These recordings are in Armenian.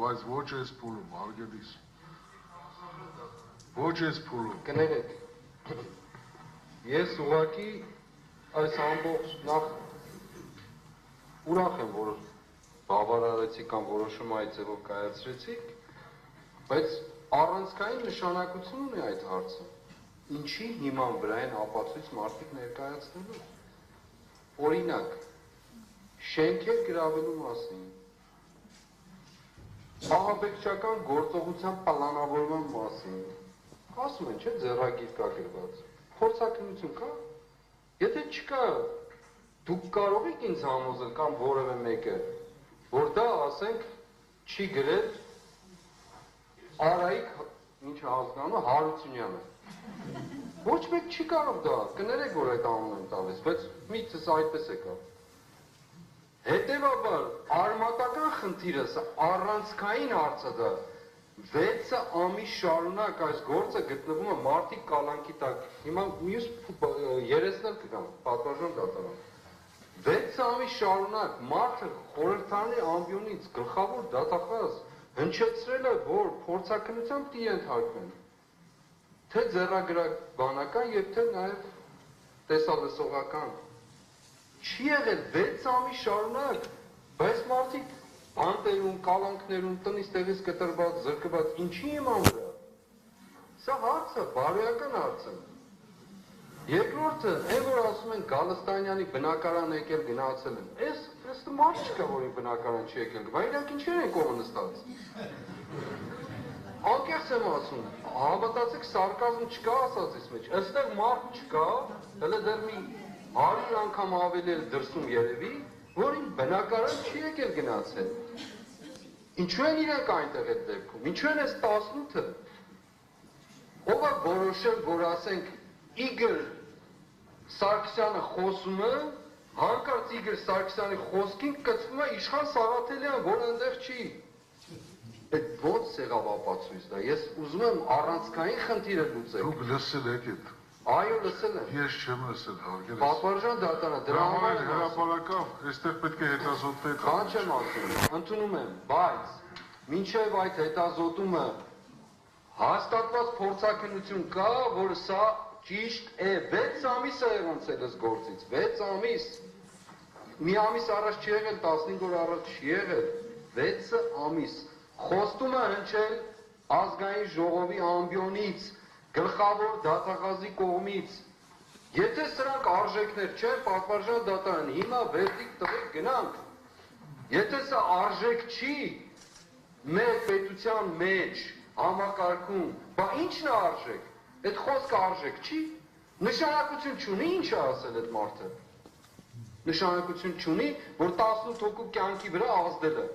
բայց ոչ այս փուլում, արգելիս։ Ոչ այս փուլում։ Կներեք, ես ուղղակի այս ամբողջ նախ ուրախ եմ, որ բավարարեցիք կամ որոշումը այդ ձևով կայացրեցիք, բայց առանցքային նշանակություն ունի այդ հարցը։ Ինչի հիման վրա են ապացույց մարդիկ ներկայացնելու։ Օրինակ, շենքեր գրավելու մասին, ահաբեկչական գործողության պլանավորման մասին, ասում են, չէ, ձեռագիր կա գրված, փորձաքննություն կա, եթե չկա, դուք կարող եք ինձ համոզել կամ որևէ մեկը, որ դա, ասենք, չի գրել Արայիկ, ինչ հասկանում, Հարությունյանը։ Ոչ մեկ չի կարող դա, կներեք, որ այդ անուն եմ տալիս, բայց միտքս այդպես է կա։ Հետևաբար, արմատական խնդիրը, առանցքային հարցը դա, 6 ամիս շարունակ այս գործը գտնվում է մարդիկ կալանքի տակ։ Հիմա մյուս երեսնել կգամ, պատվարժան դատարան։ 6 ամիս շարունակ մարդը խորհրդարանի ամբիոնից գլխավոր դատախազ հնչեցրել է, որ փորձաքննությամբ պիտի ենթարկվեն, թե ձեռագրաբանական եւ թե նաեւ տեսալսողական։ Չի եղել 6 ամիս շարունակ, բայց մարդիկ բանտերում, կալանքներում, տնից տեղից կտրված, զրկված, ինչի իման վրա։ Սա հարց է, բարոյական հարց է։ Երկրորդը, այն որ ասում են Գալստանյանի բնակարան եկել գնացել են, այս մարդ չկա, որի բնակարան չի եկել, բայց իրանք ինչեր են կողը նստած։ Անկեղծ եմ ասում, հավատացեք սարկազմ չկա ասածից մեջ, այստեղ մարդ չկա, հələ դեռ մի 100 անգամ ավելի էլ դրսում երևի, որին բնակարան չի եկել գնացել։ Ինչու են իրենք այնտեղ այդ դեպքում, ինչու են այս 18-ը, ով է որոշել, որ ասենք Իգոր Սարգսյանը խոսում է, հանկարծ Իգոր Սարգսյանի խոսքին կցվում է Իշխան Սաղաթելյան, որ այնտեղ չի։ Այդ ո՞նց եղավ ապացույց դա։ Ես ուզում եմ առանցքային խնդիրը լուծել։ Դուք լսել եք այդ։ Այո, լսել եմ։ Ես չեմ լսել, հարգելի։ Պատվարժան դատարան, դրա համար հրապարակավ, այստեղ պետք է հետազոտել։ Քան չեմ ասում, ընդունում եմ, բայց մինչև այդ հետազոտումը հաստատված փորձաքննություն կա, որ սա ճիշտ է, 6 ամիս է եղանցել այս գործից, 6 ամիս, մի ամիս առաջ չի եղել, 15 օր առաջ չի եղել, 6 ամիս, խոստումը հնչել ազգային ժողովի ամբիոնից, գլխավոր դատախազի կողմից, եթե սրանք արժեքներ չեն, պատվարժան դատարան, հիմա վերդիկտ տվեք գնանք, եթե սա արժեք չի, մեր պետության մեջ, համակարգում, բա ինչն է արժեք, այդ խոսքը արժեք չի, նշանակություն չունի, ինչ է ասել այդ մարդը, նշանակություն չունի, որ 18 հոգու կյանքի վրա ազդել է,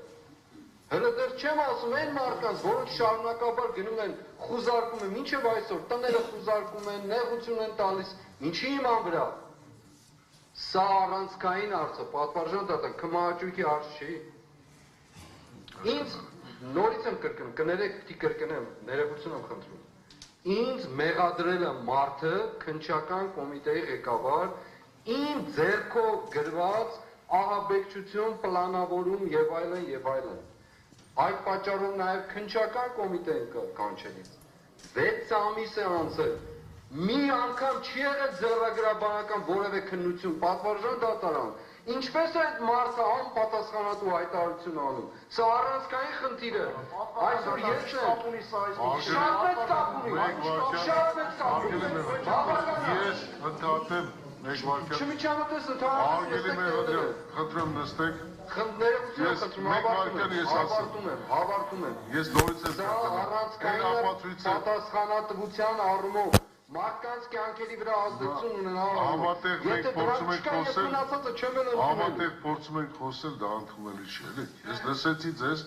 հələ դեռ չեմ ասում այն մարդկանց, որոնք շարունակաբար գնում են, խուզարկում են, մինչև այսօր տները խուզարկում են, նեղություն են տալիս, ինչի իման վրա, սա առանցքային հարցը, պատվարժան դատան, քմահաճույքի հարց չի, ինձ նորից եմ կրկնում, կներեք պիտի կրկնեմ, ներողություն եմ խնդրում, ինձ մեղադրել է մարդը, քննչական կոմիտեի ղեկավար, իմ ձեռքով գրված ահաբեկչություն, պլանավորում եւ այլն եւ այլն։ Այդ պատճառով նաև քննչական կոմիտեն կանչելից 6 ամիս է անցել, մի անգամ չի եղել ձեռագրաբանական որևէ քննություն, պատվարժան դատարան, ինչպես է այդ մարդը անպատասխանատու հայտարարություն անում, սա առանցքային խնդիր է, այսօր ես եմ, շատ մեծ կապ ունի, Ես ընդհատեմ մեկ վարքյան, չմիջամտես ընդհանրապես խնդրեմ նստեք, Հավարտում եմ, ես նորից եմ սա առանցքային պատասխանատվության առումով մարդկանց կյանքերի վրա ազդեցություն ունենալու համատեղ փորձում ենք խոսել, դա ընդունելի չէ, էլի, ես լսեցի ձեզ,